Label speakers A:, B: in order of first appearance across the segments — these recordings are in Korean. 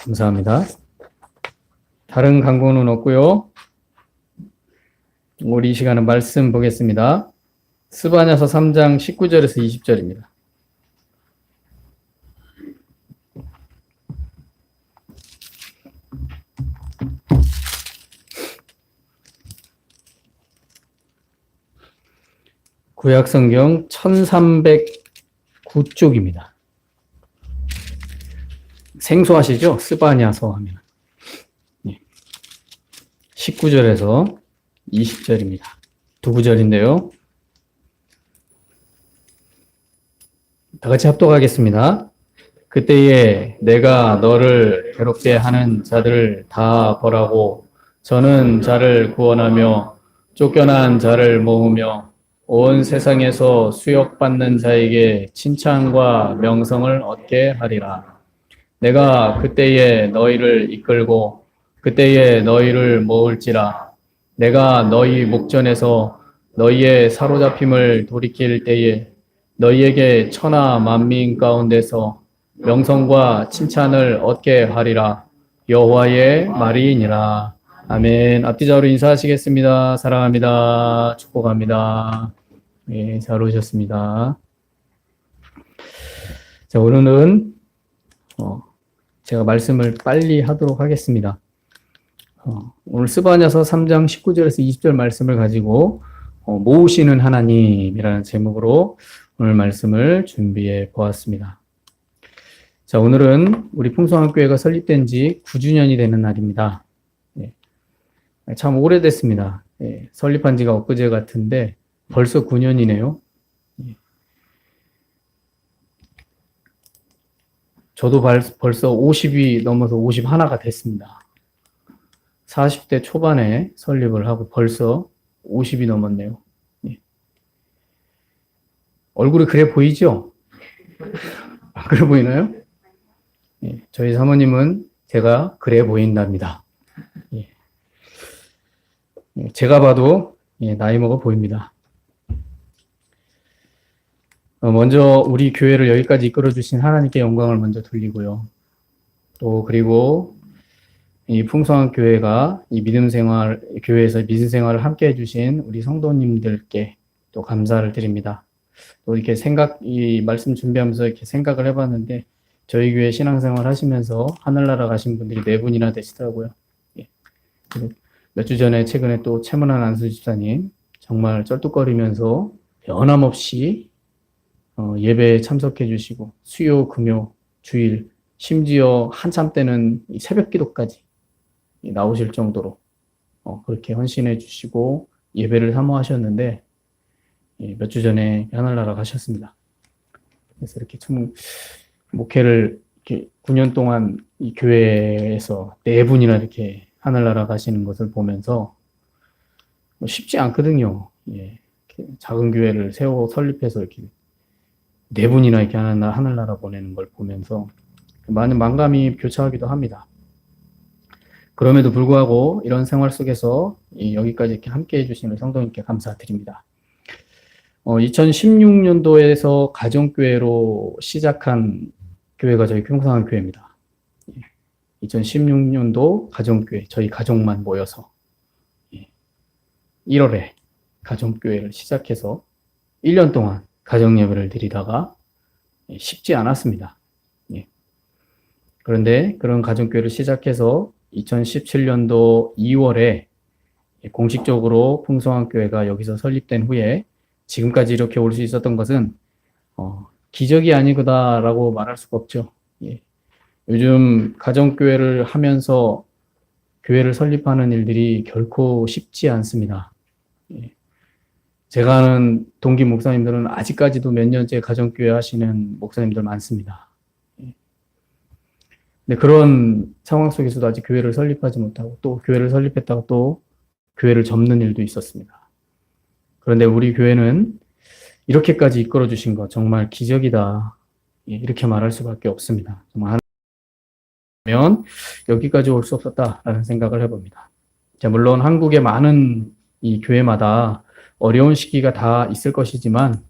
A: 감사합니다. 다른 강구는 없고요. 우리 이 시간은 말씀 보겠습니다. 스바냐서 3장 19절에서 20절입니다. 구약성경 1309쪽입니다. 생소하시죠? 스바냐서 하면 19절에서 20절입니다. 두 구절인데요. 다 같이 합독하겠습니다. 그때에 내가 너를 괴롭게 하는 자들을 다 벌하고 저는 자를 구원하며 쫓겨난 자를 모으며 온 세상에서 수욕받는 자에게 칭찬과 명성을 얻게 하리라. 내가 그때에 너희를 이끌고 그때에 너희를 모을지라. 내가 너희 목전에서 너희의 사로잡힘을 돌이킬 때에 너희에게 천하 만민 가운데서 명성과 칭찬을 얻게 하리라. 여호와의 말이니라. 아멘. 앞뒤자로 인사하시겠습니다. 사랑합니다. 축복합니다. 네, 잘 오셨습니다. 자, 오늘은 제가 말씀을 빨리 하도록 하겠습니다. 오늘 스바냐서 3장 19절에서 20절 말씀을 가지고 모으시는 하나님이라는 제목으로 오늘 말씀을 준비해 보았습니다. 자, 오늘은 우리 풍성한교회가 설립된 지 9주년이 되는 날입니다. 참 오래됐습니다. 설립한 지가 엊그제 같은데 벌써 9년이네요. 저도 벌써 50이 넘어서 51가 됐습니다. 40대 초반에 설립을 하고 벌써 50이 넘었네요. 얼굴이 그래 보이죠? 그래 보이나요? 저희 사모님은 제가 그래 보인답니다. 제가 봐도 나이 먹어 보입니다. 먼저 우리 교회를 여기까지 이끌어주신 하나님께 영광을 먼저 돌리고요. 또 그리고 이 풍성한 교회가 이 교회에서 믿음 생활을 함께 해주신 우리 성도님들께 또 감사를 드립니다. 또 이렇게 이 말씀 준비하면서 이렇게 생각을 해봤는데 저희 교회 신앙생활 하시면서 하늘나라 가신 분들이 4분이나 되시더라고요. 몇 주 전에 최근에 또 최문환 안수집사님 정말 쩔뚝거리면서 변함없이 예배에 참석해 주시고 수요, 금요, 주일, 심지어 한참 때는 새벽 기도까지 나오실 정도로 그렇게 헌신해 주시고 예배를 사모하셨는데 몇 주 전에 하늘나라 가셨습니다. 그래서 이렇게 참 목회를 이렇게 9년 동안 이 교회에서 4분이나 이렇게 하늘나라 가시는 것을 보면서 쉽지 않거든요. 작은 교회를 설립해서 이렇게 4분이나 이렇게 하늘나라 보내는 걸 보면서 많은 만감이 교차하기도 합니다. 그럼에도 불구하고 이런 생활 속에서 여기까지 이렇게 함께 해주시는 성도님께 감사드립니다. 2016년도에서 가정교회로 시작한 교회가 저희 풍성한 교회입니다. 2016년도 가정교회, 저희 가족만 모여서 1월에 가정교회를 시작해서 1년 동안 가정예배를 드리다가 쉽지 않았습니다. 그런데 그런 가정교회를 시작해서 2017년도 2월에 공식적으로 풍성한 교회가 여기서 설립된 후에 지금까지 이렇게 올 수 있었던 것은 기적이 아니구나라고 말할 수가 없죠. 요즘 가정교회를 하면서 교회를 설립하는 일들이 결코 쉽지 않습니다. 제가 아는 동기 목사님들은 아직까지도 몇 년째 가정교회 하시는 목사님들 많습니다. 근데 그런 상황 속에서도 아직 교회를 설립하지 못하고 또 교회를 설립했다가 또 교회를 접는 일도 있었습니다. 그런데 우리 교회는 이렇게까지 이끌어 주신 것 정말 기적이다. 이렇게 말할 수밖에 없습니다. 정말 하나님 여기까지 올 수 없었다라는 생각을 해봅니다. 자, 물론 한국의 많은 이 교회마다 어려운 시기가 다 있을 것이지만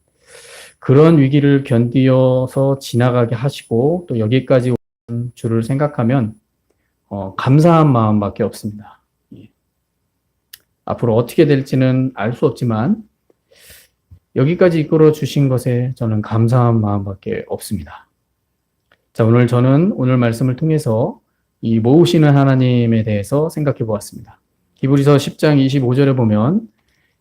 A: 그런 위기를 견디어서 지나가게 하시고 또 여기까지 온 줄을 생각하면 감사한 마음밖에 없습니다. 예. 앞으로 어떻게 될지는 알 수 없지만 여기까지 이끌어 주신 것에 저는 감사한 마음밖에 없습니다. 자, 저는 오늘 말씀을 통해서 이 모으시는 하나님에 대해서 생각해 보았습니다. 히브리서 10장 25절에 보면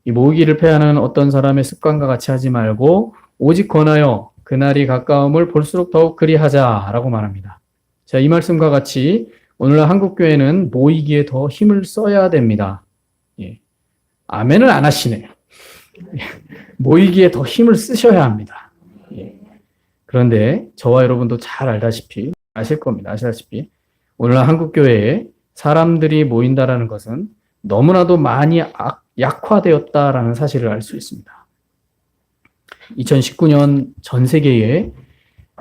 A: 이 모으기를 패하는 어떤 사람의 습관과 같이 하지 말고 오직 권하여 그날이 가까움을 볼수록 더욱 그리하자라고 말합니다. 자, 이 말씀과 같이 오늘날 한국교회는 모이기에 더 힘을 써야 됩니다. 예. 아멘을 안 하시네요. 모이기에 더 힘을 쓰셔야 합니다. 예. 그런데 저와 여러분도 잘 아실 겁니다. 아시다시피 오늘날 한국교회에 사람들이 모인다라는 것은 너무나도 많이 약화되었다라는 사실을 알 수 있습니다. 2019년 전 세계에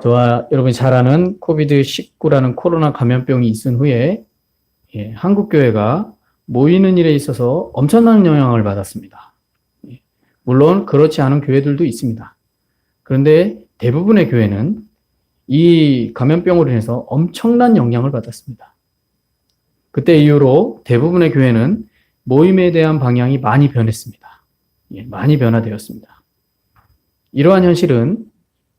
A: 저와 여러분이 잘 아는 코비드-19라는 코로나 감염병이 있은 후에 한국교회가 모이는 일에 있어서 엄청난 영향을 받았습니다. 물론 그렇지 않은 교회들도 있습니다. 그런데 대부분의 교회는 이 감염병으로 인해서 엄청난 영향을 받았습니다. 그때 이후로 대부분의 교회는 모임에 대한 방향이 많이 변했습니다. 많이 변화되었습니다. 이러한 현실은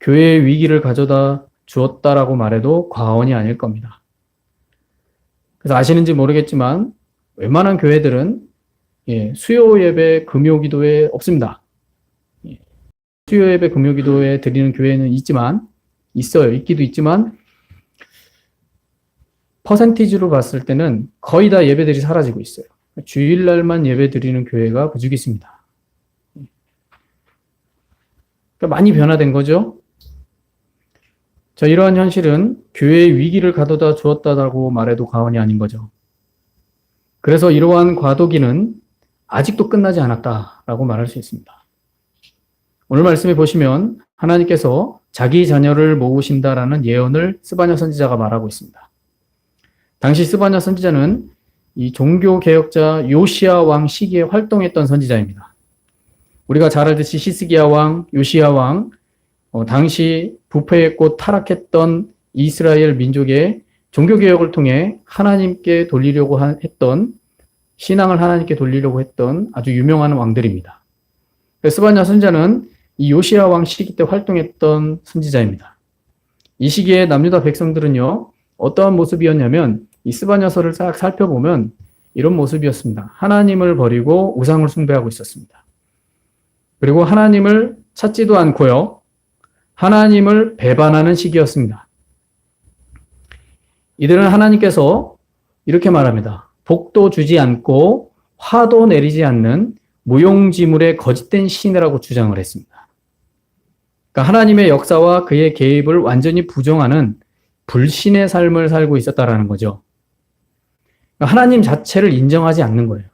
A: 교회의 위기를 가져다 주었다라고 말해도 과언이 아닐 겁니다. 그래서 아시는지 모르겠지만 웬만한 교회들은 수요 예배, 금요 기도에 없습니다. 수요 예배, 금요 기도에 드리는 교회는 있기도 있지만 퍼센티지로 봤을 때는 거의 다 예배들이 사라지고 있어요. 주일날만 예배 드리는 교회가 부족했습니다. 그러니까 많이 변화된 거죠. 자, 이러한 현실은 교회의 위기를 가져다 주었다고 말해도 과언이 아닌 거죠. 그래서 이러한 과도기는 아직도 끝나지 않았다라고 말할 수 있습니다. 오늘 말씀에 보시면 하나님께서 자기 자녀를 모으신다라는 예언을 스바냐 선지자가 말하고 있습니다. 당시 스바냐 선지자는 이 종교개혁자 요시야 왕 시기에 활동했던 선지자입니다. 우리가 잘 알듯이 시스기야 왕, 요시야 왕, 당시 부패했고 타락했던 이스라엘 민족의 종교개혁을 통해 하나님께 돌리려고 했던, 신앙을 하나님께 돌리려고 했던 아주 유명한 왕들입니다. 스바냐 선지자는 이 요시야 왕 시기 때 활동했던 선지자입니다. 이 시기에 남유다 백성들은요, 어떠한 모습이었냐면 이 스바냐서를 싹 살펴보면 이런 모습이었습니다. 하나님을 버리고 우상을 숭배하고 있었습니다. 그리고 하나님을 찾지도 않고요, 하나님을 배반하는 시기였습니다. 이들은 하나님께서 이렇게 말합니다. 복도 주지 않고 화도 내리지 않는 무용지물의 거짓된 신이라고 주장을 했습니다. 그러니까 하나님의 역사와 그의 개입을 완전히 부정하는 불신의 삶을 살고 있었다라는 거죠. 그러니까 하나님 자체를 인정하지 않는 거예요.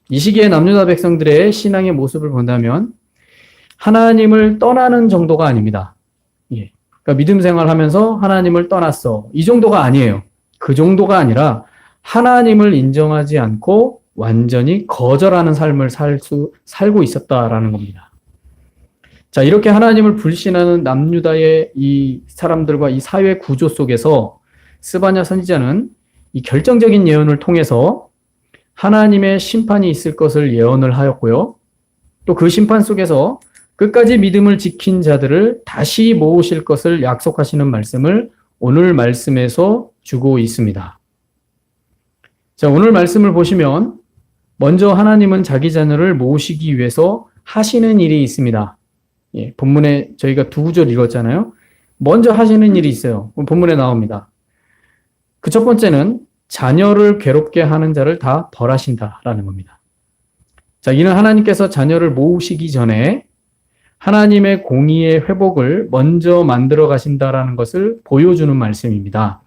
A: 이 시기에 남유다 백성들의 신앙의 모습을 본다면 하나님을 떠나는 정도가 아닙니다. 그러니까 믿음 생활하면서 하나님을 떠났어, 이 정도가 아니에요. 그 정도가 아니라 하나님을 인정하지 않고 완전히 거절하는 삶을 살고 있었다라는 겁니다. 자, 이렇게 하나님을 불신하는 남유다의 이 사람들과 이 사회 구조 속에서 스바냐 선지자는 이 결정적인 예언을 통해서 하나님의 심판이 있을 것을 예언을 하였고요. 또 그 심판 속에서 끝까지 믿음을 지킨 자들을 다시 모으실 것을 약속하시는 말씀을 오늘 말씀에서 주고 있습니다. 자, 오늘 말씀을 보시면 먼저 하나님은 자기 자녀를 모으시기 위해서 하시는 일이 있습니다. 본문에 저희가 두 구절 읽었잖아요. 먼저 하시는 일이 있어요. 본문에 나옵니다. 그 첫 번째는 자녀를 괴롭게 하는 자를 다 벌하신다라는 겁니다. 자, 이는 하나님께서 자녀를 모으시기 전에 하나님의 공의의 회복을 먼저 만들어 가신다라는 것을 보여주는 말씀입니다.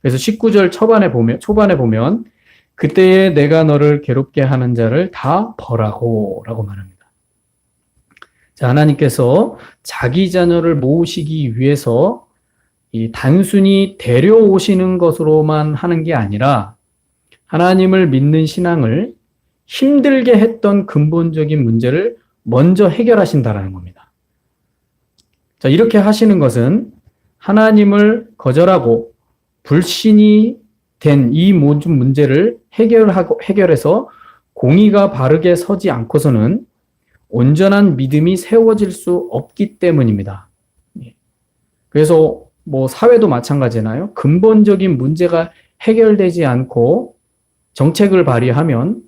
A: 그래서 19절 초반에 보면 그때에 내가 너를 괴롭게 하는 자를 다 벌하고 라고 말합니다. 자, 하나님께서 자기 자녀를 모으시기 위해서 이 단순히 데려오시는 것으로만 하는 게 아니라 하나님을 믿는 신앙을 힘들게 했던 근본적인 문제를 먼저 해결하신다라는 겁니다. 자, 이렇게 하시는 것은 하나님을 거절하고 불신이 된 이 모든 문제를 해결해서 공의가 바르게 서지 않고서는 온전한 믿음이 세워질 수 없기 때문입니다. 그래서 뭐 사회도 마찬가지잖아요. 근본적인 문제가 해결되지 않고 정책을 발휘하면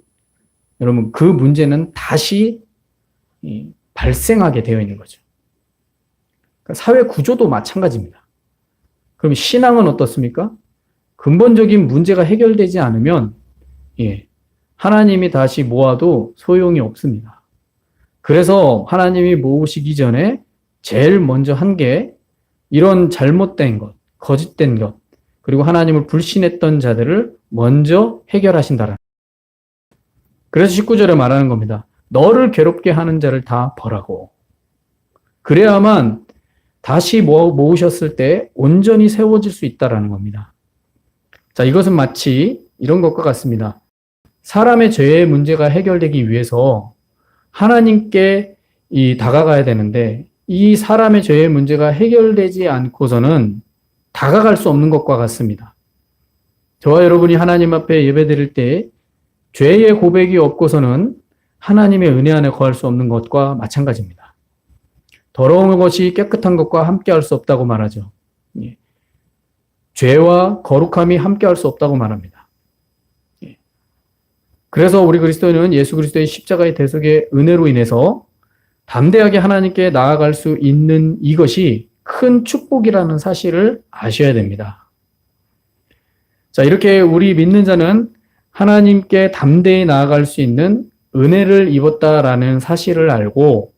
A: 여러분 그 문제는 다시 발생하게 되어 있는 거죠. 그러니까 사회 구조도 마찬가지입니다. 그럼 신앙은 어떻습니까? 근본적인 문제가 해결되지 않으면 하나님이 다시 모아도 소용이 없습니다. 그래서 하나님이 모으시기 전에 제일 먼저 한 게 이런 잘못된 것, 거짓된 것, 그리고 하나님을 불신했던 자들을 먼저 해결하신다라는. 그래서 19절에 말하는 겁니다. 너를 괴롭게 하는 자를 다 벌하고. 그래야만 다시 모으셨을 때 온전히 세워질 수 있다라는 겁니다. 자, 이것은 마치 이런 것과 같습니다. 사람의 죄의 문제가 해결되기 위해서 하나님께 다가가야 되는데 이 사람의 죄의 문제가 해결되지 않고서는 다가갈 수 없는 것과 같습니다. 저와 여러분이 하나님 앞에 예배드릴 때 죄의 고백이 없고서는 하나님의 은혜 안에 거할 수 없는 것과 마찬가지입니다. 더러운 것이 깨끗한 것과 함께할 수 없다고 말하죠. 죄와 거룩함이 함께할 수 없다고 말합니다. 그래서 우리 그리스도인은 예수 그리스도의 십자가의 대속의 은혜로 인해서 담대하게 하나님께 나아갈 수 있는 이것이 큰 축복이라는 사실을 아셔야 됩니다. 자, 이렇게 우리 믿는 자는 하나님께 담대히 나아갈 수 있는 은혜를 입었다라는 사실을 알고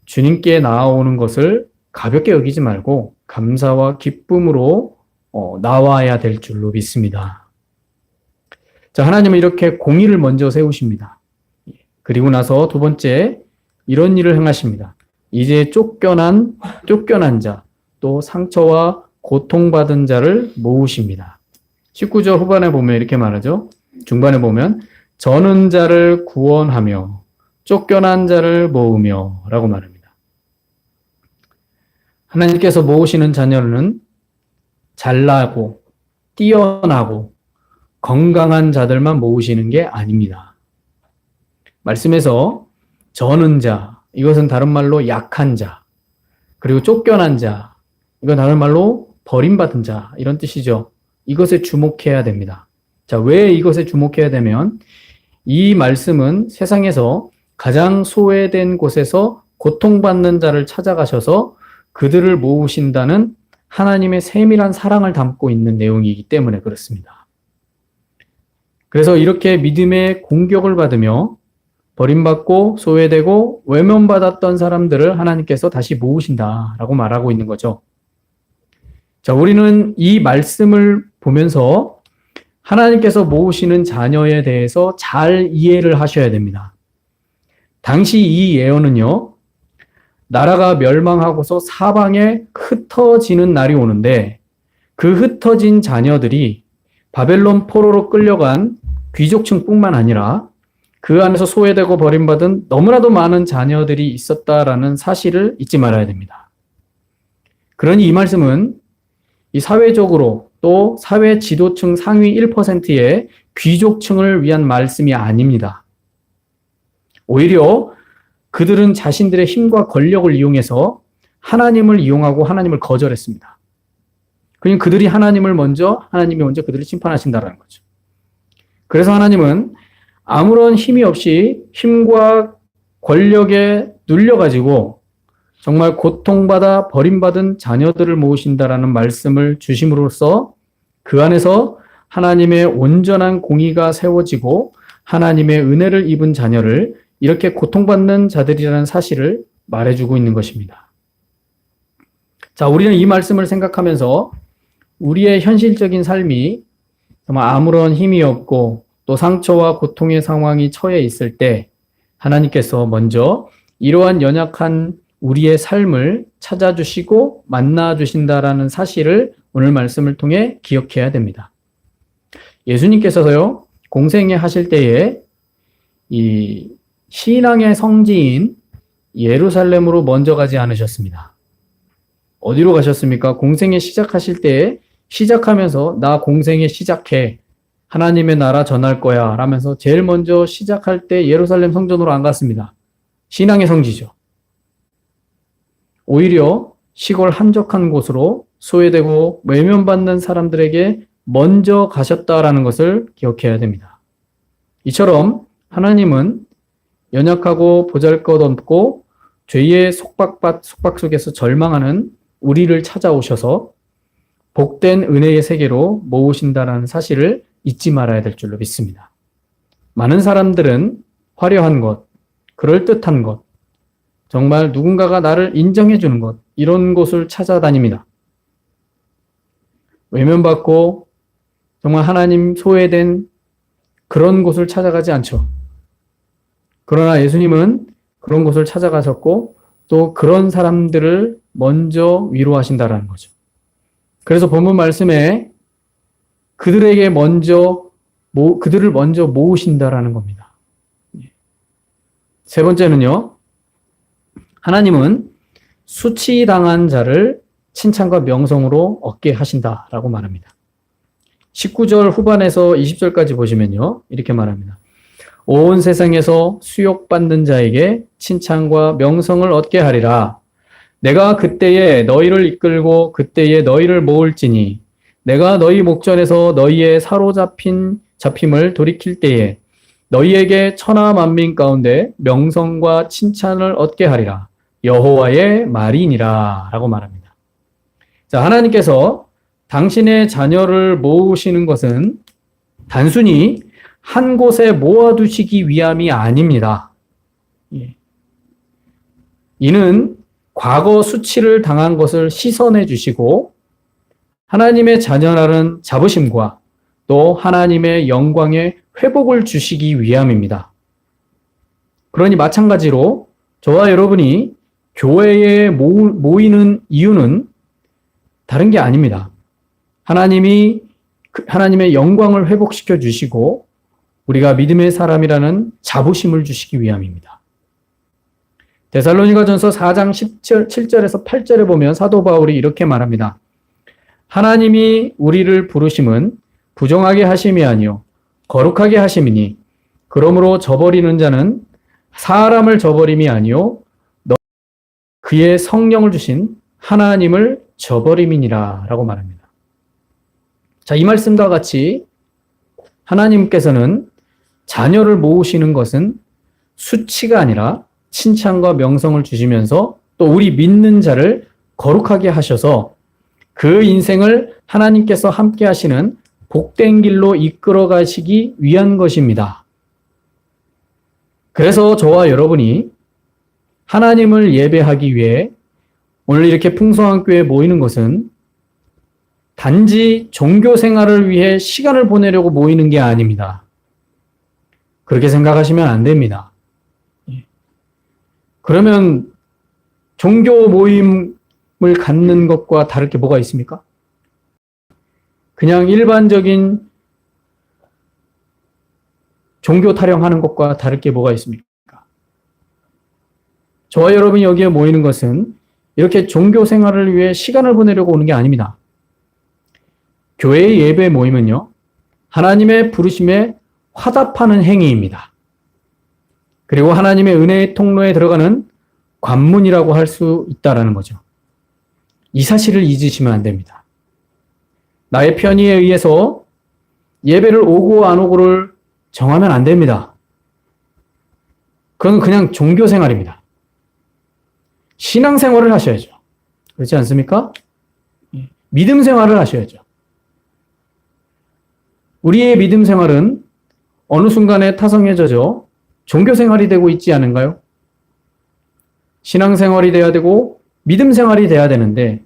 A: 주님께 나아오는 것을 가볍게 여기지 말고 감사와 기쁨으로 나와야 될 줄로 믿습니다. 자, 하나님은 이렇게 공의를 먼저 세우십니다. 그리고 나서 두 번째 이런 일을 행하십니다. 이제 쫓겨난 자, 또 상처와 고통받은 자를 모으십니다. 19절 후반에 보면 이렇게 말하죠. 중반에 보면 저는 자를 구원하며 쫓겨난 자를 모으며 라고 말합니다. 하나님께서 모으시는 자녀는 잘나고 뛰어나고 건강한 자들만 모으시는 게 아닙니다. 말씀에서 저는 자, 이것은 다른 말로 약한 자, 그리고 쫓겨난 자, 이건 다른 말로 버림받은 자, 이런 뜻이죠. 이것에 주목해야 됩니다. 자, 왜 이것에 주목해야 되면 이 말씀은 세상에서 가장 소외된 곳에서 고통받는 자를 찾아가셔서 그들을 모으신다는 하나님의 세밀한 사랑을 담고 있는 내용이기 때문에 그렇습니다. 그래서 이렇게 믿음의 공격을 받으며 버림받고 소외되고 외면받았던 사람들을 하나님께서 다시 모으신다라고 말하고 있는 거죠. 자, 우리는 이 말씀을 보면서 하나님께서 모으시는 자녀에 대해서 잘 이해를 하셔야 됩니다. 당시 이 예언은요, 나라가 멸망하고서 사방에 흩어지는 날이 오는데 그 흩어진 자녀들이 바벨론 포로로 끌려간 귀족층뿐만 아니라 그 안에서 소외되고 버림받은 너무나도 많은 자녀들이 있었다라는 사실을 잊지 말아야 됩니다. 그러니 이 말씀은 이 사회적으로 또 사회 지도층 상위 1%의 귀족층을 위한 말씀이 아닙니다. 오히려 그들은 자신들의 힘과 권력을 이용해서 하나님을 이용하고 하나님을 거절했습니다. 그러니까 그들이 하나님이 먼저 그들을 심판하신다는 거죠. 그래서 하나님은 아무런 힘이 없이 힘과 권력에 눌려가지고 정말 고통받아 버림받은 자녀들을 모으신다라는 말씀을 주심으로써 그 안에서 하나님의 온전한 공의가 세워지고 하나님의 은혜를 입은 자녀를 이렇게 고통받는 자들이라는 사실을 말해주고 있는 것입니다. 자, 우리는 이 말씀을 생각하면서 우리의 현실적인 삶이 정말 아무런 힘이 없고 또 상처와 고통의 상황이 처해 있을 때 하나님께서 먼저 이러한 연약한 우리의 삶을 찾아주시고 만나주신다라는 사실을 오늘 말씀을 통해 기억해야 됩니다. 예수님께서요, 공생애 하실 때에 이 신앙의 성지인 예루살렘으로 먼저 가지 않으셨습니다. 어디로 가셨습니까? 공생애 시작하실 때에 시작하면서 나 공생에 시작해. 하나님의 나라 전할 거야. 라면서 제일 먼저 시작할 때 예루살렘 성전으로 안 갔습니다. 신앙의 성지죠. 오히려 시골 한적한 곳으로 소외되고 외면받는 사람들에게 먼저 가셨다라는 것을 기억해야 됩니다. 이처럼 하나님은 연약하고 보잘것없고 죄의 속박 속에서 절망하는 우리를 찾아오셔서 복된 은혜의 세계로 모으신다는 사실을 잊지 말아야 될 줄로 믿습니다. 많은 사람들은 화려한 것, 그럴듯한 것, 정말 누군가가 나를 인정해 주는 것, 이런 곳을 찾아다닙니다. 외면받고 정말 하나님 소외된 그런 곳을 찾아가지 않죠. 그러나 예수님은 그런 곳을 찾아가셨고 또 그런 사람들을 먼저 위로하신다라는 거죠. 그래서 본문 말씀에 그들을 먼저 모으신다라는 겁니다. 세 번째는요. 하나님은 수치당한 자를 칭찬과 명성으로 얻게 하신다라고 말합니다. 19절 후반에서 20절까지 보시면요. 이렇게 말합니다. 온 세상에서 수욕받는 자에게 칭찬과 명성을 얻게 하리라. 내가 그때에 너희를 이끌고 그때에 너희를 모을지니 내가 너희 목전에서 너희의 잡힘을 돌이킬 때에 너희에게 천하 만민 가운데 명성과 칭찬을 얻게 하리라. 여호와의 말이니라 라고 말합니다. 자, 하나님께서 당신의 자녀를 모으시는 것은 단순히 한 곳에 모아두시기 위함이 아닙니다. 이는 과거 수치를 당한 것을 씻어내 주시고 하나님의 자녀라는 자부심과 또 하나님의 영광의 회복을 주시기 위함입니다. 그러니 마찬가지로 저와 여러분이 교회에 모이는 이유는 다른 게 아닙니다. 하나님의 영광을 회복시켜 주시고 우리가 믿음의 사람이라는 자부심을 주시기 위함입니다. 데살로니가전서 4장 7절에서 8절에 보면 사도 바울이 이렇게 말합니다. 하나님이 우리를 부르심은 부정하게 하심이 아니요 거룩하게 하심이니 그러므로 저버리는 자는 사람을 저버림이 아니요 그의 성령을 주신 하나님을 저버림이니라 라고 말합니다. 자, 이 말씀과 같이 하나님께서는 자녀를 모으시는 것은 수치가 아니라 칭찬과 명성을 주시면서 또 우리 믿는 자를 거룩하게 하셔서 그 인생을 하나님께서 함께 하시는 복된 길로 이끌어 가시기 위한 것입니다. 그래서 저와 여러분이 하나님을 예배하기 위해 오늘 이렇게 풍성한 교회에 모이는 것은 단지 종교 생활을 위해 시간을 보내려고 모이는 게 아닙니다. 그렇게 생각하시면 안 됩니다. 그러면 종교 모임을 갖는 것과 다를 게 뭐가 있습니까? 그냥 일반적인 종교 타령하는 것과 다를 게 뭐가 있습니까? 저와 여러분이 여기에 모이는 것은 이렇게 종교 생활을 위해 시간을 보내려고 오는 게 아닙니다. 교회의 예배 모임은요, 하나님의 부르심에 화답하는 행위입니다. 그리고 하나님의 은혜의 통로에 들어가는 관문이라고 할 수 있다라는 거죠. 이 사실을 잊으시면 안 됩니다. 나의 편의에 의해서 예배를 오고 안 오고를 정하면 안 됩니다. 그건 그냥 종교 생활입니다. 신앙 생활을 하셔야죠. 그렇지 않습니까? 믿음 생활을 하셔야죠. 우리의 믿음 생활은 어느 순간에 타성에 젖어 종교 생활이 되고 있지 않은가요? 신앙 생활이 돼야 되고 믿음 생활이 돼야 되는데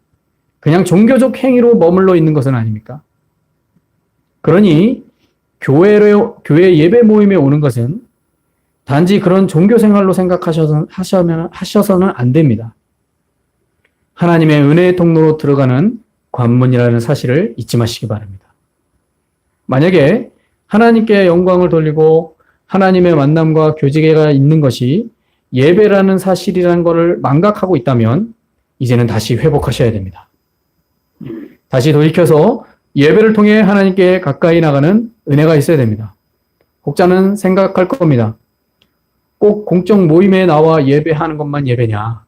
A: 그냥 종교적 행위로 머물러 있는 것은 아닙니까? 그러니 교회 예배 모임에 오는 것은 단지 그런 종교 생활로 생각하셔서는 안 됩니다. 하나님의 은혜의 통로로 들어가는 관문이라는 사실을 잊지 마시기 바랍니다. 만약에 하나님께 영광을 돌리고 하나님의 만남과 교제가 있는 것이 예배라는 사실이라는 것을 망각하고 있다면 이제는 다시 회복하셔야 됩니다. 다시 돌이켜서 예배를 통해 하나님께 가까이 나가는 은혜가 있어야 됩니다. 혹자는 생각할 겁니다. 꼭 공적 모임에 나와 예배하는 것만 예배냐?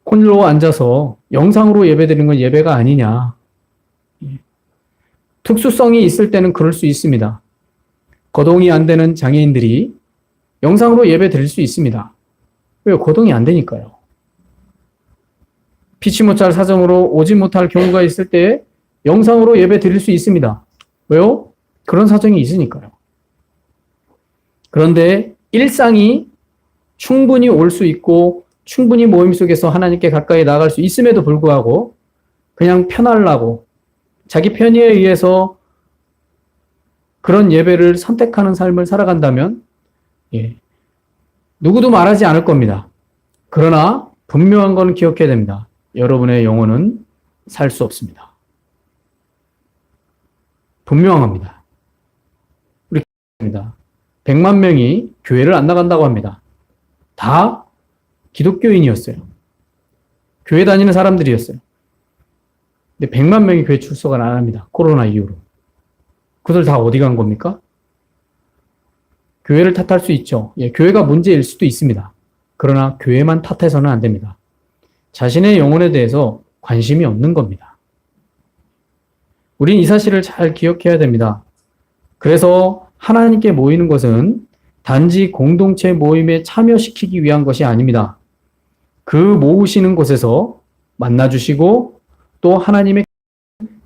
A: 홀로 앉아서 영상으로 예배드리는 건 예배가 아니냐? 특수성이 있을 때는 그럴 수 있습니다. 거동이 안 되는 장애인들이 영상으로 예배 드릴 수 있습니다. 왜? 거동이 안 되니까요. 피치 못할 사정으로 오지 못할 경우가 있을 때 영상으로 예배 드릴 수 있습니다. 왜요? 그런 사정이 있으니까요. 그런데 일상이 충분히 올 수 있고 충분히 모임 속에서 하나님께 가까이 나갈 수 있음에도 불구하고 그냥 편하려고 자기 편의에 의해서 그런 예배를 선택하는 삶을 살아간다면 누구도 말하지 않을 겁니다. 그러나 분명한 건 기억해야 됩니다. 여러분의 영혼은 살 수 없습니다. 분명합니다. 우리 100만 명이 교회를 안 나간다고 합니다. 다 기독교인이었어요. 교회 다니는 사람들이었어요. 근데 100만 명이 교회 출석을 안 합니다. 코로나 이후로. 그들 다 어디 간 겁니까? 교회를 탓할 수 있죠. 교회가 문제일 수도 있습니다. 그러나 교회만 탓해서는 안 됩니다. 자신의 영혼에 대해서 관심이 없는 겁니다. 우린 이 사실을 잘 기억해야 됩니다. 그래서 하나님께 모이는 것은 단지 공동체 모임에 참여시키기 위한 것이 아닙니다. 그 모으시는 곳에서 만나주시고 또 하나님의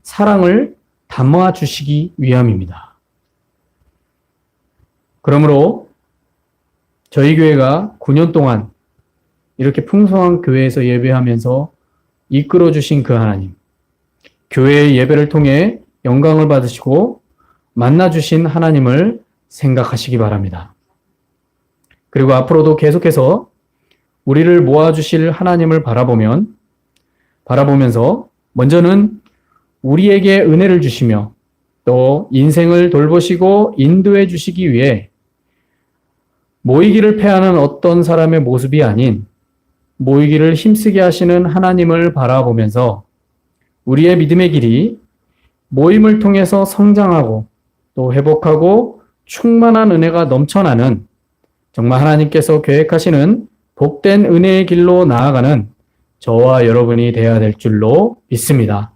A: 사랑을 담아주시기 위함입니다. 그러므로 저희 교회가 9년 동안 이렇게 풍성한 교회에서 예배하면서 이끌어주신 그 하나님, 교회의 예배를 통해 영광을 받으시고 만나주신 하나님을 생각하시기 바랍니다. 그리고 앞으로도 계속해서 우리를 모아주실 하나님을 바라보면서 먼저는 우리에게 은혜를 주시며 또 인생을 돌보시고 인도해 주시기 위해 모이기를 패하는 어떤 사람의 모습이 아닌 모이기를 힘쓰게 하시는 하나님을 바라보면서 우리의 믿음의 길이 모임을 통해서 성장하고 또 회복하고 충만한 은혜가 넘쳐나는 정말 하나님께서 계획하시는 복된 은혜의 길로 나아가는 저와 여러분이 되어야 될 줄로 믿습니다.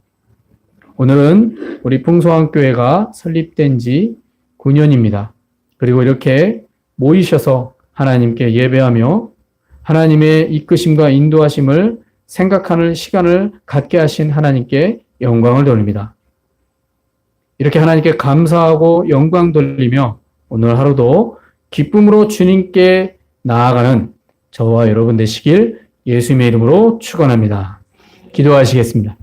A: 오늘은 우리 풍성한 교회가 설립된 지 9년입니다. 그리고 이렇게 모이셔서 하나님께 예배하며 하나님의 이끄심과 인도하심을 생각하는 시간을 갖게 하신 하나님께 영광을 돌립니다. 이렇게 하나님께 감사하고 영광 돌리며 오늘 하루도 기쁨으로 주님께 나아가는 저와 여러분 되시길 예수님의 이름으로 축원합니다. 기도하시겠습니다.